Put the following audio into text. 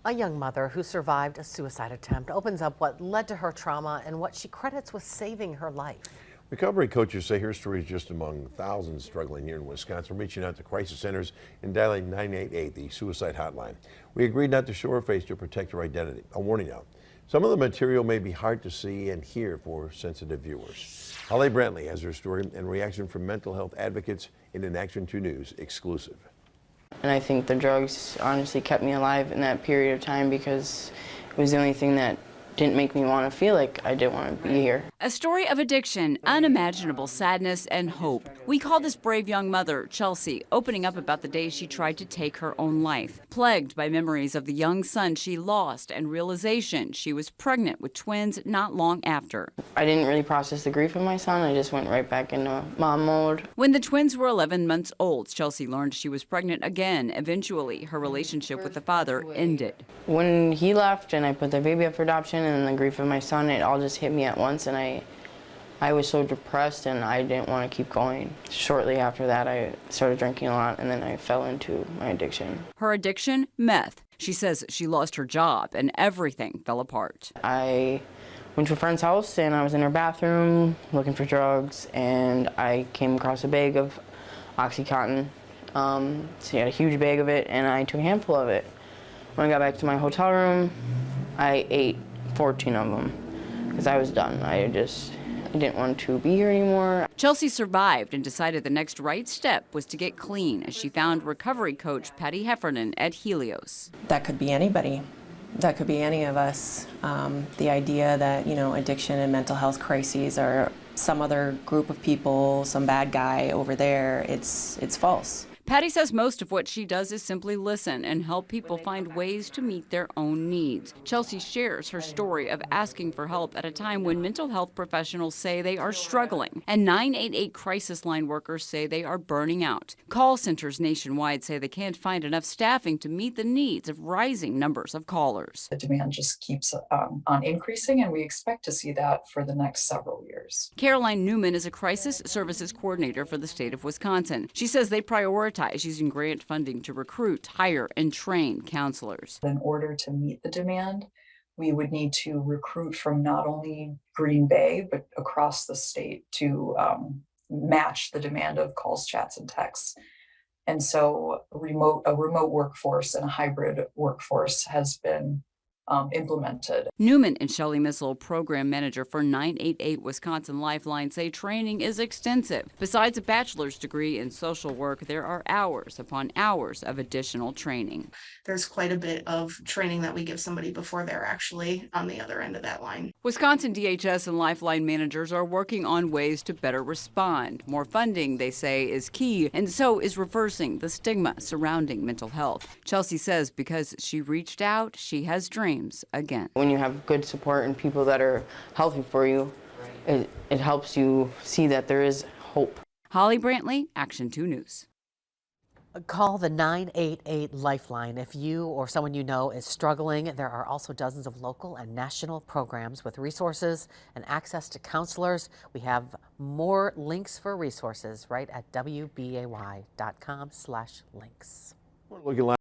A young mother who survived a suicide attempt opens up what led to her trauma and what she credits with saving her life. Recovery coaches say her story is just among thousands struggling here in Wisconsin, reaching out to crisis centers and dialing 988, the suicide hotline. We agreed not to show her face to protect her identity. A warning now. Some of the material may be hard to see and hear for sensitive viewers. Holly Brantley has her story and reaction from mental health advocates in an Action 2 News exclusive. And I think the drugs honestly kept me alive in that period of time because it was the only thing that didn't make me want to feel like I didn't want to be here. A story of addiction, unimaginable sadness, and hope. We call this brave young mother, Chelsea, opening up about the day she tried to take her own life. Plagued by memories of the young son she lost and realization she was pregnant with twins not long after. I didn't really process the grief of my son. I just went right back into mom mode. When the twins were 11 months old, Chelsea learned she was pregnant again. Eventually, her relationship with the father ended. When he left and I put the baby up for adoption and the grief of my son, it all just hit me at once, and I was so depressed and I didn't want to keep going. Shortly after that, I started drinking a lot and then I fell into my addiction. Her addiction? Meth. She says she lost her job and everything fell apart. I went to a friend's house and I was in her bathroom looking for drugs, and I came across a bag of OxyContin. She had a huge bag of it and I took a handful of it. When I got back to my hotel room, I ate 14 of them because I was done. I didn't want to be here anymore. Chelsea survived and decided the next right step was to get clean as she found recovery coach Patty Heffernan at Helios. That could be anybody. That could be any of us. The idea that, addiction and mental health crises are some other group of people, some bad guy over there, it's false. Patty says most of what she does is simply listen and help people find ways to meet their own needs. Chelsea shares her story of asking for help at a time when mental health professionals say they are struggling, and 988 crisis line workers say they are burning out. Call centers nationwide say they can't find enough staffing to meet the needs of rising numbers of callers. The demand just keeps on increasing, and we expect to see that for the next several years. Caroline Newman is a crisis services coordinator for the state of Wisconsin. She says they prioritize using grant funding to recruit, hire, and train counselors. In order to meet the demand, we would need to recruit from not only Green Bay, but across the state to match the demand of calls, chats, and texts. And so a remote workforce and a hybrid workforce has been implemented. Newman and Shelley Missel, program manager for 988 Wisconsin Lifeline, say training is extensive. Besides a bachelor's degree in social work, there are hours upon hours of additional training. There's quite a bit of training that we give somebody before they're actually on the other end of that line. Wisconsin DHS and Lifeline managers are working on ways to better respond. More funding, they say, is key, and so is reversing the stigma surrounding mental health. Chelsea says because she reached out, she has dreams again. When you have good support and people that are healthy for you, it helps you see that there is hope. Holly Brantley, Action 2 News. Call the 988 Lifeline if you or someone you know is struggling. There are also dozens of local and national programs with resources and access to counselors. We have more links for resources right at WBAY.com/links. We're looking live